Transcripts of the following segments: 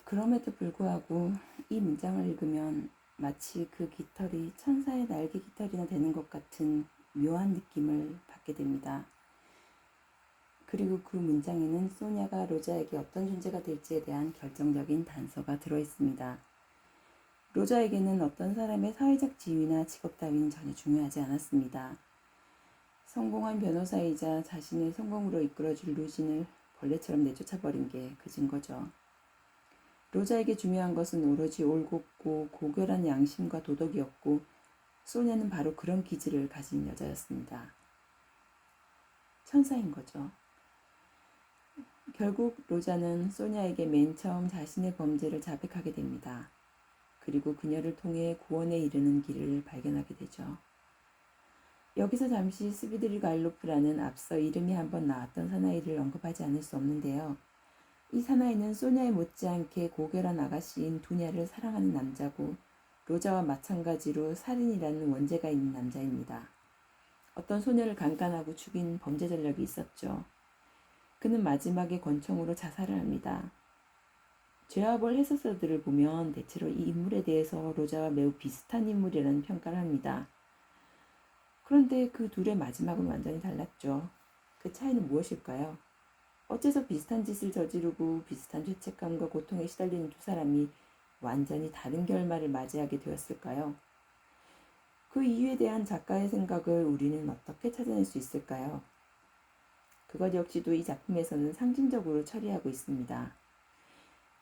그럼에도 불구하고 이 문장을 읽으면 마치 그 깃털이 천사의 날개 깃털이나 되는 것 같은 묘한 느낌을 받게 됩니다. 그리고 그 문장에는 소냐가 로자에게 어떤 존재가 될지에 대한 결정적인 단서가 들어있습니다. 로자에게는 어떤 사람의 사회적 지위나 직업 따위는 전혀 중요하지 않았습니다. 성공한 변호사이자 자신의 성공으로 이끌어줄 루진을 벌레처럼 내쫓아버린 게 그 증거죠. 로자에게 중요한 것은 오로지 올곧고 고결한 양심과 도덕이었고 소냐는 바로 그런 기질을 가진 여자였습니다. 천사인 거죠. 결국 로자는 소냐에게 맨 처음 자신의 범죄를 자백하게 됩니다. 그리고 그녀를 통해 구원에 이르는 길을 발견하게 되죠. 여기서 잠시 스비드리갈로프라는 앞서 이름이 한번 나왔던 사나이를 언급하지 않을 수 없는데요. 이 사나이는 소냐에 못지않게 고결한 아가씨인 두냐를 사랑하는 남자고 로자와 마찬가지로 살인이라는 원죄가 있는 남자입니다. 어떤 소녀를 강간하고 죽인 범죄 전력이 있었죠. 그는 마지막에 권총으로 자살을 합니다. 죄와 벌 해설서들을 보면 대체로 이 인물에 대해서 로자와 매우 비슷한 인물이라는 평가를 합니다. 그런데 그 둘의 마지막은 완전히 달랐죠. 그 차이는 무엇일까요? 어째서 비슷한 짓을 저지르고 비슷한 죄책감과 고통에 시달리는 두 사람이 완전히 다른 결말을 맞이하게 되었을까요? 그 이유에 대한 작가의 생각을 우리는 어떻게 찾아낼 수 있을까요? 그것 역시도 이 작품에서는 상징적으로 처리하고 있습니다.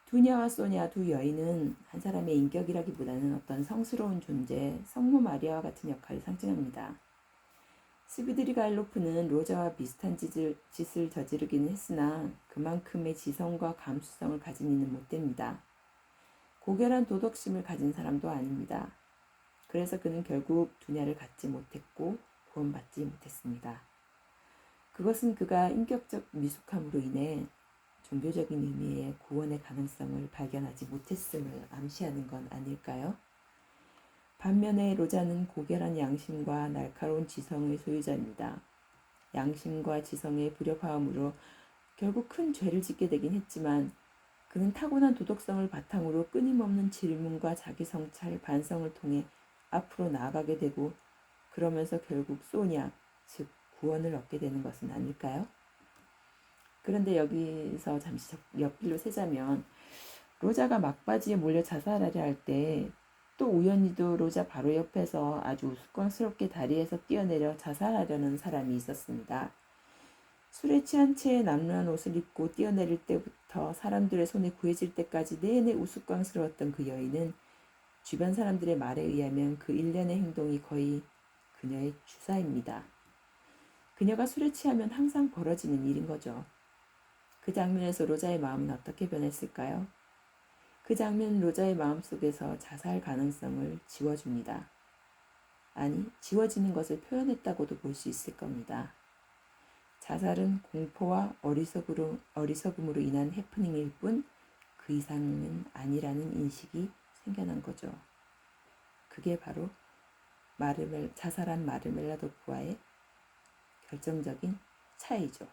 두냐와 소냐 두 여인은 한 사람의 인격이라기보다는 어떤 성스러운 존재, 성모 마리아와 같은 역할을 상징합니다. 스비드리가일로프는 로자와 비슷한 짓을 저지르기는 했으나 그만큼의 지성과 감수성을 가진 이는 못됩니다. 고결한 도덕심을 가진 사람도 아닙니다. 그래서 그는 결국 두냐를 갖지 못했고 구원받지 못했습니다. 그것은 그가 인격적 미숙함으로 인해 종교적인 의미의 구원의 가능성을 발견하지 못했음을 암시하는 건 아닐까요? 반면에 로자는 고결한 양심과 날카로운 지성의 소유자입니다. 양심과 지성의 불협화음으로 결국 큰 죄를 짓게 되긴 했지만 그는 타고난 도덕성을 바탕으로 끊임없는 질문과 자기성찰, 반성을 통해 앞으로 나아가게 되고 그러면서 결국 소냐, 즉 구원을 얻게 되는 것은 아닐까요? 그런데 여기서 잠시 옆길로 세자면 로자가 막바지에 몰려 자살하려 할 때 또 우연히도 로자 바로 옆에서 아주 우스꽝스럽게 다리에서 뛰어내려 자살하려는 사람이 있었습니다. 술에 취한 채 남루한 옷을 입고 뛰어내릴 때부터 사람들의 손에 구해질 때까지 내내 우스꽝스러웠던 그 여인은 주변 사람들의 말에 의하면 그 일련의 행동이 거의 그녀의 주사입니다. 그녀가 술에 취하면 항상 벌어지는 일인 거죠. 그 장면에서 로자의 마음은 어떻게 변했을까요? 그 장면은 로자의 마음속에서 자살 가능성을 지워줍니다. 아니, 지워지는 것을 표현했다고도 볼 수 있을 겁니다. 자살은 공포와 어리석음으로 인한 해프닝일 뿐 그 이상은 아니라는 인식이 생겨난 거죠. 그게 바로 자살한 마르멜라 도프와의 결정적인 차이죠.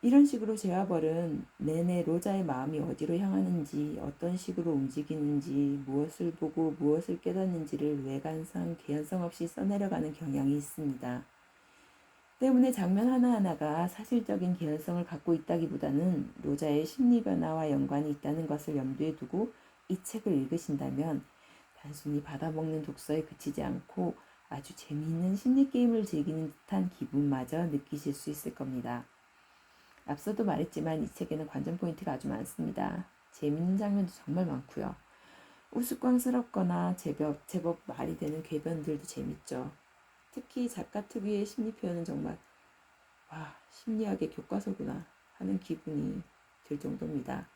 이런 식으로 죄와 벌은 내내 로자의 마음이 어디로 향하는지, 어떤 식으로 움직이는지, 무엇을 보고 무엇을 깨닫는지를 외관상 개연성 없이 써내려가는 경향이 있습니다. 때문에 장면 하나하나가 사실적인 개연성을 갖고 있다기보다는 로자의 심리 변화와 연관이 있다는 것을 염두에 두고 이 책을 읽으신다면 단순히 받아먹는 독서에 그치지 않고 아주 재미있는 심리 게임을 즐기는 듯한 기분마저 느끼실 수 있을 겁니다. 앞서도 말했지만 이 책에는 관전 포인트가 아주 많습니다. 재미있는 장면도 정말 많고요. 우스꽝스럽거나 제법 말이 되는 궤변들도 재밌죠. 특히 작가 특유의 심리 표현은 정말 심리학의 교과서구나 하는 기분이 들 정도입니다.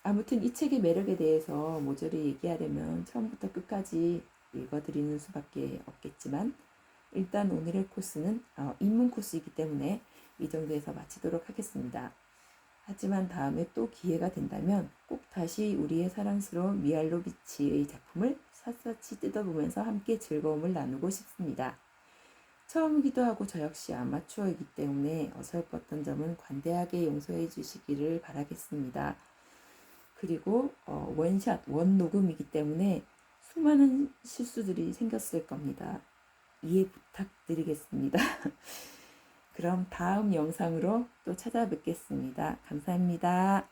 아무튼 이 책의 매력에 대해서 모조리 얘기하려면 처음부터 끝까지 읽어드리는 수밖에 없겠지만 일단 오늘의 코스는 입문 코스이기 때문에 이 정도에서 마치도록 하겠습니다. 하지만 다음에 또 기회가 된다면 꼭 다시 우리의 사랑스러운 미알로비치의 작품을 샅샅이 뜯어보면서 함께 즐거움을 나누고 싶습니다. 처음이기도 하고 저 역시 아마추어이기 때문에 어설펐던 점은 관대하게 용서해 주시기를 바라겠습니다. 그리고 원샷, 원녹음이기 때문에 수많은 실수들이 생겼을 겁니다. 이해 부탁드리겠습니다. 그럼 다음 영상으로 또 찾아뵙겠습니다. 감사합니다.